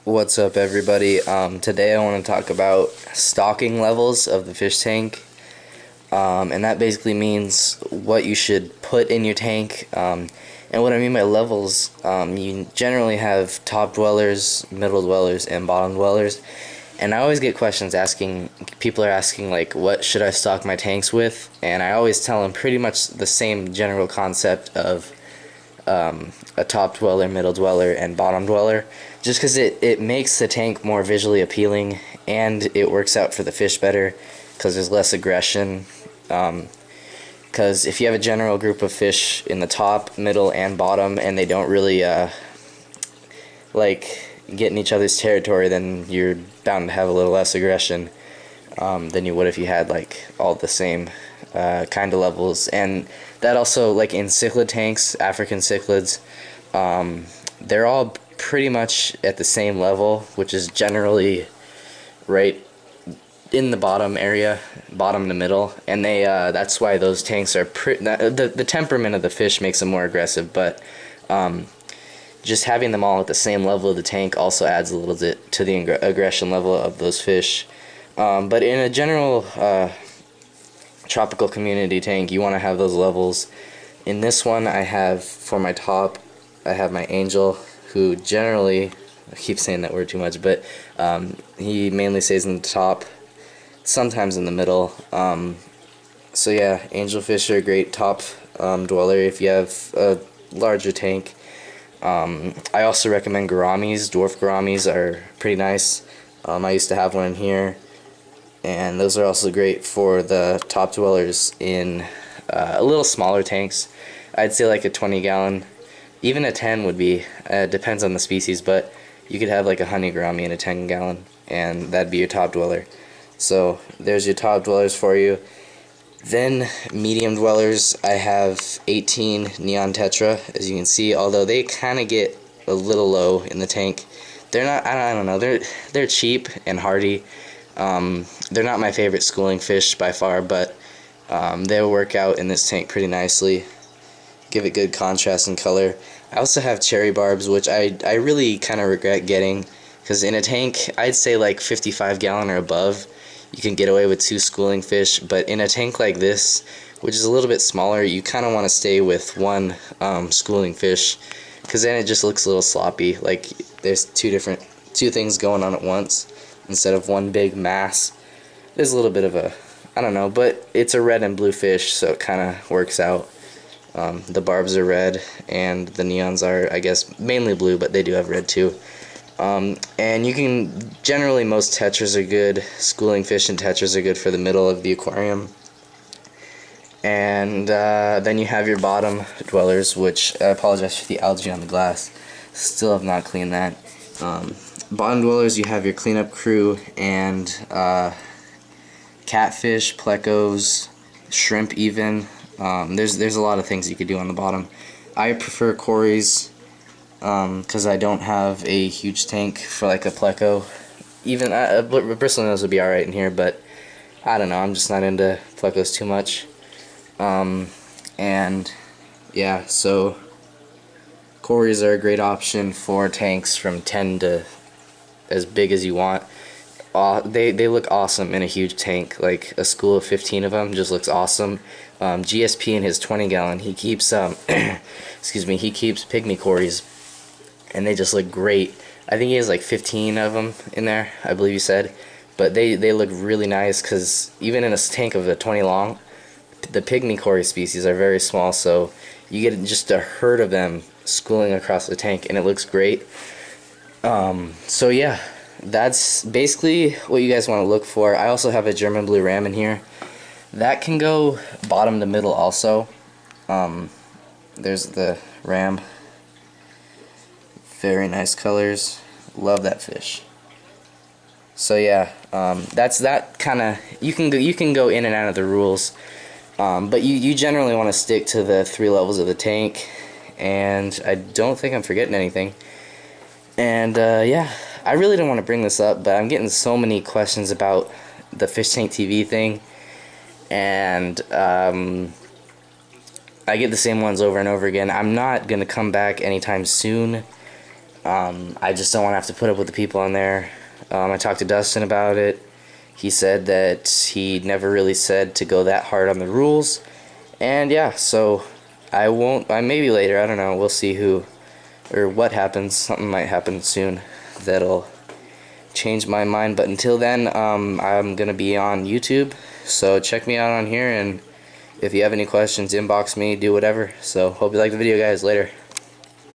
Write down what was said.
What's up, everybody? Today I want to talk about stocking levels of the fish tank, and that basically means what you should put in your tank. And what I mean by levels, you generally have top dwellers, middle dwellers, and bottom dwellers. And I always get questions people are asking, like, what should I stock my tanks with? And I always tell them pretty much the same general concept of a top dweller, middle dweller, and bottom dweller, just because it makes the tank more visually appealing, and it works out for the fish better because there's less aggression. Because if you have a general group of fish in the top, middle, and bottom, and they don't really like get in each other's territory, then you're bound to have a little less aggression than you would if you had like all the same kind of levels. And that also, like in cichlid tanks, African cichlids, they're all pretty much at the same level, which is generally right in the bottom area, bottom to middle, and they that's why those tanks are the temperament of the fish makes them more aggressive, but just having them all at the same level of the tank also adds a little bit to the aggression level of those fish. But in a general tropical community tank, you want to have those levels. In this one, I have, for my top, I have my angel, who generally, I keep saying that word too much, but he mainly stays in the top, sometimes in the middle. So yeah, angelfish are a great top dweller if you have a larger tank. I also recommend gouramis. Dwarf gouramis are pretty nice. I used to have one in here, and those are also great for the top dwellers in a little smaller tanks. I'd say like a 20-gallon, even a 10 would be, depends on the species, but you could have like a honey gourami in a 10-gallon, and that'd be your top dweller. So there's your top dwellers for you. Then medium dwellers, I have 18 neon tetra, as you can see, although they kind of get a little low in the tank. They're not, I don't know, they're cheap and hardy. They're not my favorite schooling fish by far, but they'll work out in this tank pretty nicely. Give it good contrast and color. I also have cherry barbs, which I really kind of regret getting, because in a tank, I'd say like 55-gallon or above, you can get away with 2 schooling fish, but in a tank like this, which is a little bit smaller, you kind of want to stay with 1 schooling fish, because then it just looks a little sloppy, like there's two things going on at once instead of one big mass. There's a little bit of a, I don't know, but it's a red and blue fish, so it kind of works out. The barbs are red, and the neons are, I guess, mainly blue, but they do have red too. And you can, generally most tetras are good, schooling fish and tetras are good for the middle of the aquarium. And then you have your bottom dwellers, which I apologize for the algae on the glass, still have not cleaned that. Bottom dwellers, you have your cleanup crew and catfish, plecos, shrimp even. There's a lot of things you could do on the bottom. I prefer cories, because I don't have a huge tank for like a pleco. Even bristlenose would be alright in here, but I don't know, I'm just not into plecos too much. And yeah, so cories are a great option for tanks from 10 to as big as you want. They look awesome in a huge tank. Like a school of 15 of them just looks awesome. GSP in his 20-gallon, he keeps excuse me, he keeps pygmy cories, and they just look great. I think he has like 15 of them in there, I believe you said, but they look really nice, because even in a tank of a 20 long, the pygmy cory species are very small, so you get just a herd of them schooling across the tank, and it looks great. So yeah, that's basically what you guys want to look for. I also have a German blue ram in here. That can go bottom to middle also. There's the ram. Very nice colors. Love that fish. So yeah, that's that kind of, you can go in and out of the rules, but you generally want to stick to the 3 levels of the tank, and I don't think I'm forgetting anything. And yeah, I really don't want to bring this up, but I'm getting so many questions about the Fish Tank TV thing, and I get the same ones over and over again. I'm not going to come back anytime soon. I just don't want to have to put up with the people in there. I talked to Dustin about it. He said that he never really said to go that hard on the rules. And yeah, so I won't, maybe later, I don't know, we'll see who or what happens. Something might happen soon that'll change my mind, but until then, I'm gonna be on YouTube, so check me out on here, and if you have any questions, inbox me, do whatever. So hope you like the video, guys. Later.